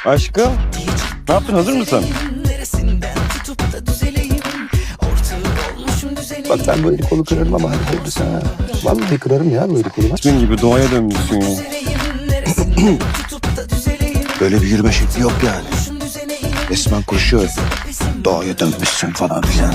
Aşkım, ne yaptın, hazır mısın? Bak ben böyle kolu kırarım ama hadi hayırlısı ha. Vallahi kırarım ya böyle kolu. Senin gibi doğaya dönmüşsün ya. Böyle bir yürüme şekli yok yani. Resmen koşuyor. Doğaya dönmüşsün falan filan.